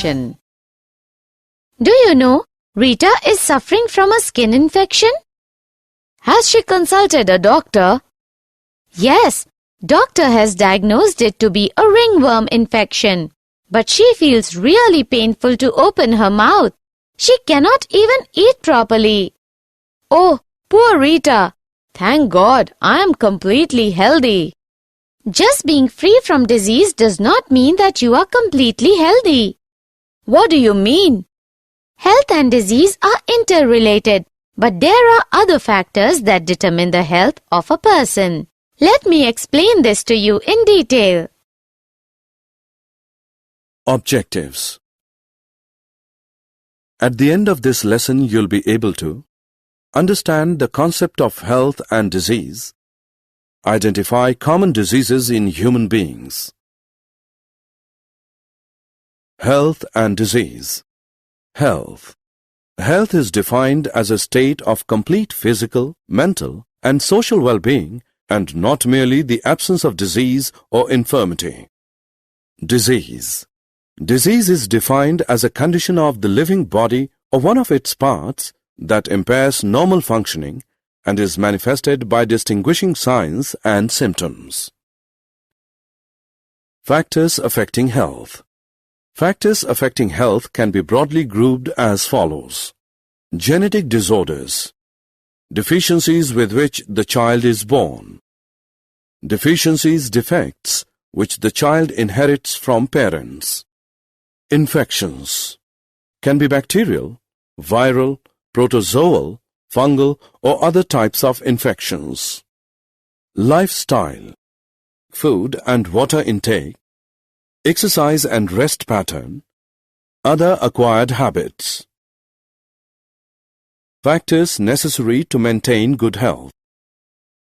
infection. Do you know Rita is suffering from a skin infection? Has she consulted a doctor? Yes, doctor has diagnosed it to be a ringworm infection. But she feels really painful to open her mouth. She cannot even eat properly. Oh, poor Rita. Thank God I am completely healthy. Just being free from disease does not mean that you are completely healthy. What do you mean? Health and disease are interrelated, but there are other factors that determine the health of a person. Let me explain this to you in detail. Objectives. At the end of this lesson, you'll be able to understand the concept of health and disease, identify common diseases in human beings. Health and disease. Health. Health is defined as a state of complete physical, mental, and social well-being, and not merely the absence of disease or infirmity. Disease. Disease is defined as a condition of the living body or one of its parts that impairs normal functioning and is manifested by distinguishing signs and symptoms. Factors affecting health. Factors affecting health can be broadly grouped as follows. Genetic disorders. Deficiencies with which the child is born. Deficiencies, defects, which the child inherits from parents. Infections. Can be bacterial, viral, protozoal, fungal, or other types of infections. Lifestyle. Food and water intake, exercise and rest pattern, other acquired habits. Factors necessary to maintain good health.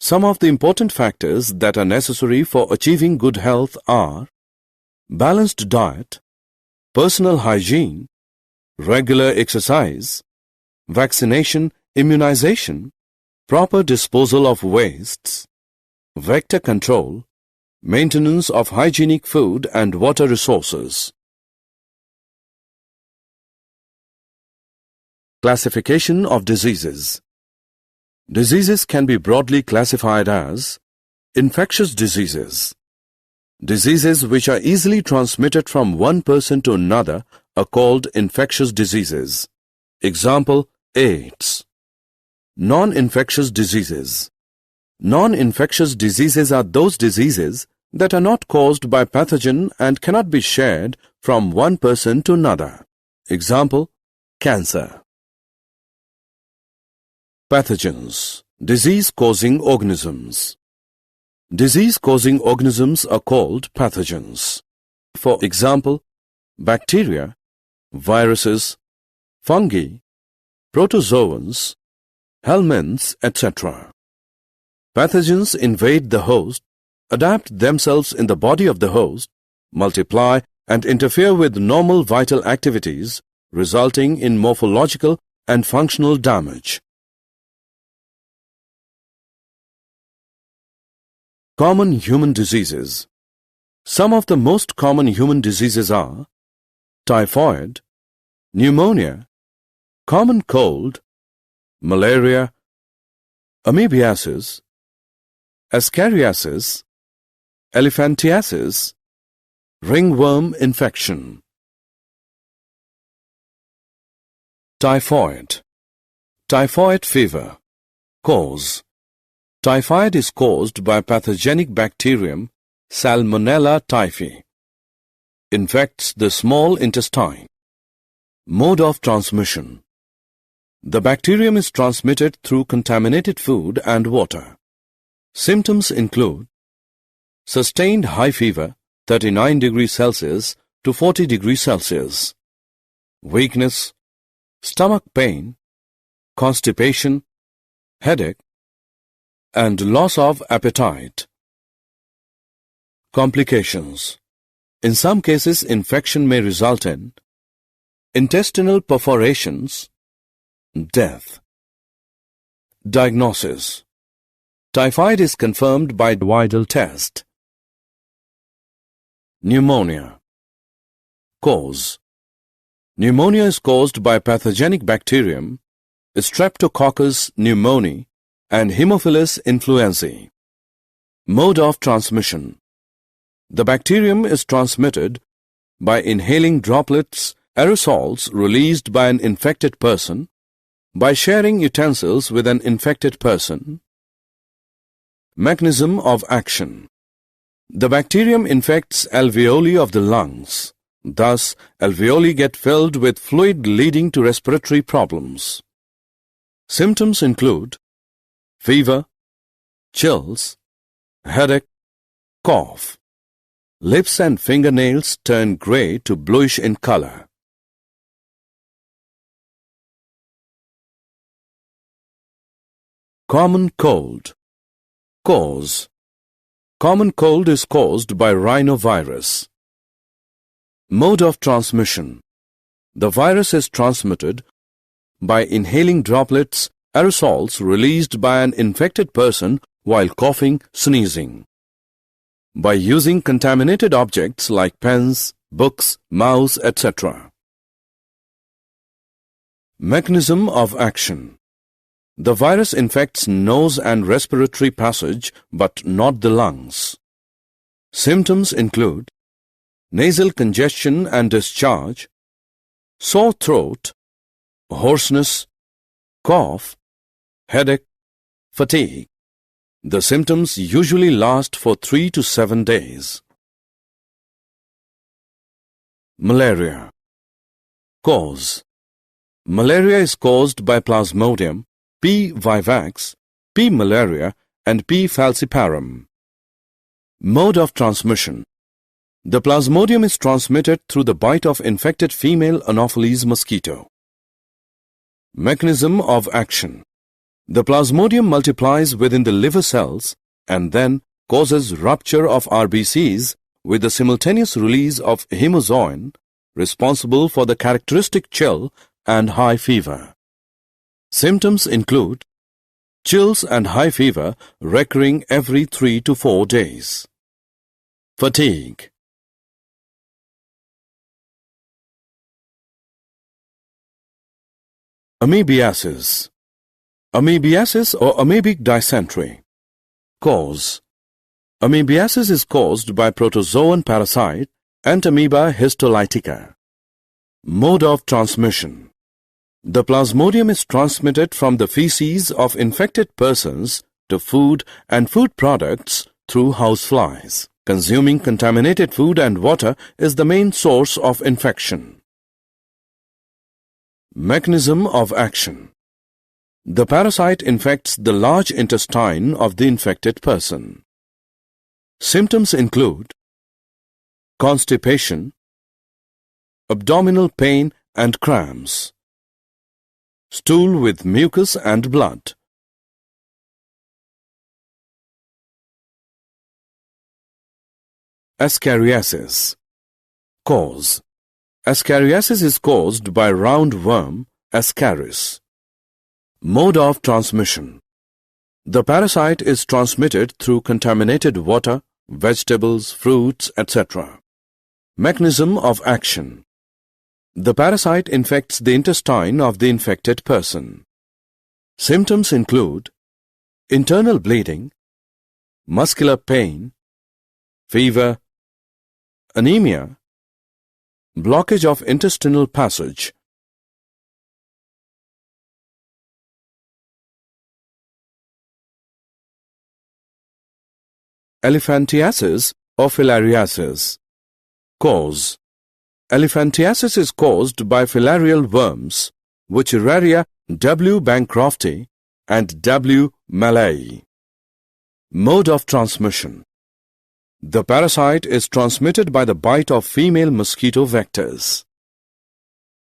Some of the important factors that are necessary for achieving good health are balanced diet, personal hygiene, regular exercise, vaccination, immunization, proper disposal of wastes, vector control, maintenance of hygienic food and water resources. Classification of diseases. Diseases can be broadly classified as infectious diseases. Diseases which are easily transmitted from one person to another are called infectious diseases. Example, AIDS. Non-infectious diseases. Non-infectious diseases are those diseases that are not caused by pathogen and cannot be shared from one person to another. Example, cancer. Pathogens. Disease-causing organisms. Disease-causing organisms are called pathogens. For example, bacteria, viruses, fungi, protozoans, helminths, etc. Pathogens invade the host, adapt themselves in the body of the host, multiply and interfere with normal vital activities, resulting in morphological and functional damage. Common human diseases. Some of the most common human diseases are typhoid, pneumonia, common cold, malaria, amoebiasis, ascariasis, elephantiasis, ringworm infection. Typhoid. Typhoid fever. Cause. Typhoid is caused by pathogenic bacterium Salmonella typhi. Infects the small intestine. Mode of transmission. The bacterium is transmitted through contaminated food and water. Symptoms include sustained high fever, 39 degrees Celsius to 40 degrees Celsius, weakness, stomach pain, constipation, headache, and loss of appetite. Complications. In some cases, infection may result in intestinal perforations, death. Diagnosis. Typhoid is confirmed by Widal test. Pneumonia. Cause. Pneumonia is caused by pathogenic bacterium Streptococcus pneumoniae and Haemophilus influenzae. Mode of transmission. The bacterium is transmitted by inhaling droplets, aerosols released by an infected person, by sharing utensils with an infected person. Mechanism of action. The bacterium infects alveoli of the lungs. Thus, alveoli get filled with fluid leading to respiratory problems. Symptoms include fever, chills, headache, cough. Lips and fingernails turn gray to bluish in color. Common cold. Cause. Common cold is caused by rhinovirus. Mode of transmission. The virus is transmitted by inhaling droplets, aerosols released by an infected person while coughing, sneezing. By using contaminated objects like pens, books, mouse, etc. Mechanism of action. The virus infects nose and respiratory passage but not the lungs. Symptoms include nasal congestion and discharge, sore throat, hoarseness, cough, headache, fatigue. The symptoms usually last for 3 to 7 days. Malaria. Cause. Malaria is caused by Plasmodium, P. vivax, P. malaria and P. falciparum. Mode of transmission. The Plasmodium is transmitted through the bite of infected female Anopheles mosquito. Mechanism of action. The Plasmodium multiplies within the liver cells and then causes rupture of RBCs with the simultaneous release of hemozoin, responsible for the characteristic chill and high fever. Symptoms include chills and high fever recurring every 3 to 4 days. Fatigue. Amoebiasis. Amoebiasis or amoebic dysentery. Cause. Amoebiasis is caused by protozoan parasite Entamoeba histolytica. Mode of transmission. The Plasmodium is transmitted from the feces of infected persons to food and food products through houseflies. Consuming contaminated food and water is the main source of infection. Mechanism of action. The parasite infects the large intestine of the infected person. Symptoms include constipation, abdominal pain and cramps, stool with mucus and blood. Ascariasis. Cause. Ascariasis is caused by roundworm Ascaris. Mode of transmission. The parasite is transmitted through contaminated water, vegetables, fruits, etc. Mechanism of action. The parasite infects the intestine of the infected person. Symptoms include internal bleeding, muscular pain, fever, anemia, blockage of intestinal passage. Elephantiasis or filariasis. Cause. Elephantiasis is caused by filarial worms, Wuchereria W. bancrofti and W. malayi. Mode of transmission. The parasite is transmitted by the bite of female mosquito vectors.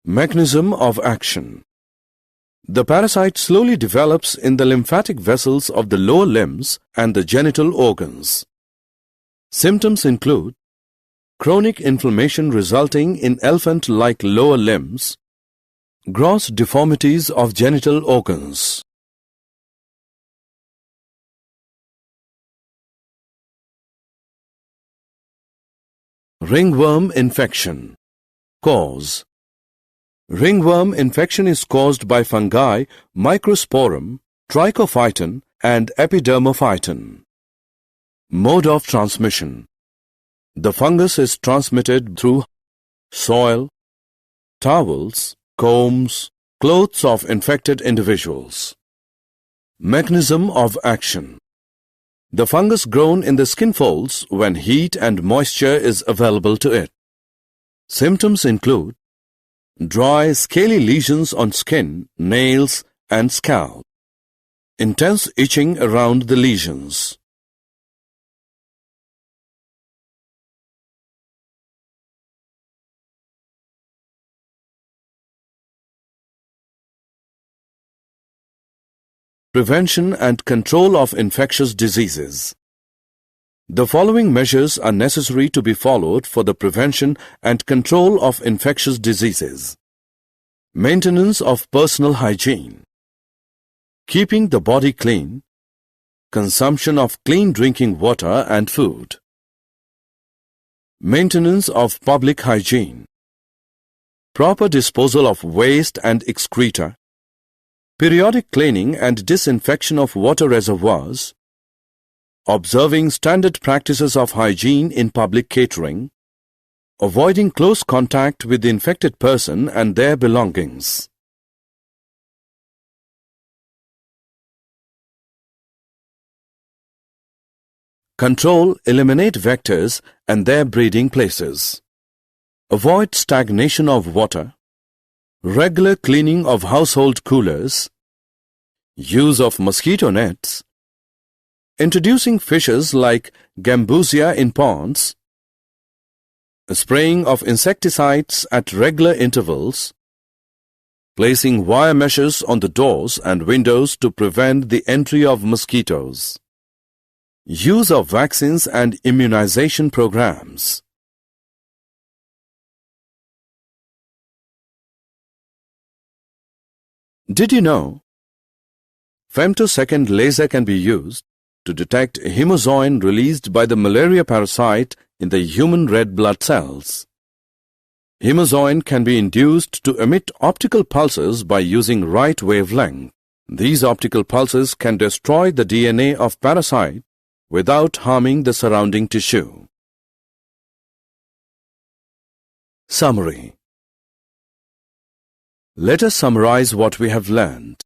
Mechanism of action. The parasite slowly develops in the lymphatic vessels of the lower limbs and the genital organs. Symptoms include chronic inflammation resulting in elephant-like lower limbs, gross deformities of genital organs. Ringworm infection. Cause. Ringworm infection is caused by fungi Microsporum, Trichophyton and Epidermophyton. Mode of transmission. The fungus is transmitted through soil, towels, combs, clothes of infected individuals. Mechanism of action. The fungus grows in the skin folds when heat and moisture is available to it. Symptoms include dry, scaly lesions on skin, nails, and scalp. Intense itching around the lesions. Prevention and control of infectious diseases. The following measures are necessary to be followed for the prevention and control of infectious diseases. Maintenance of personal hygiene. Keeping the body clean. Consumption of clean drinking water and food. Maintenance of public hygiene. Proper disposal of waste and excreta. Periodic cleaning and disinfection of water reservoirs. Observing standard practices of hygiene in public catering. Avoiding close contact with the infected person and their belongings. Control, eliminate vectors and their breeding places. Avoid stagnation of water. Regular cleaning of household coolers. Use of mosquito nets. Introducing fishes like gambusia in ponds. Spraying of insecticides at regular intervals. Placing wire meshes on the doors and windows to prevent the entry of mosquitoes. Use of vaccines and immunization programs. Did you know? Femtosecond laser can be used to detect hemozoin released by the malaria parasite in the human red blood cells. Hemozoin can be induced to emit optical pulses by using right wavelength. These optical pulses can destroy the DNA of parasite without harming the surrounding tissue. Summary. Let us summarize what we have learned.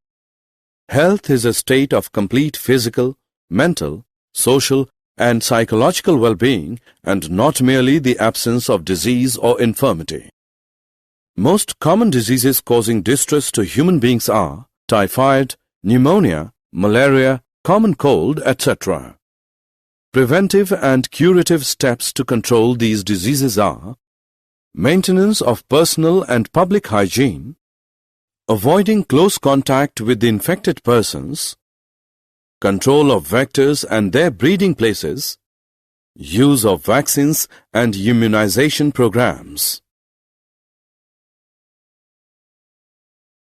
Health is a state of complete physical, mental, social, and psychological well-being and not merely the absence of disease or infirmity. Most common diseases causing distress to human beings are typhoid, pneumonia, malaria, common cold, etc. Preventive and curative steps to control these diseases are maintenance of personal and public hygiene, avoiding close contact with the infected persons, control of vectors and their breeding places, use of vaccines and immunization programs.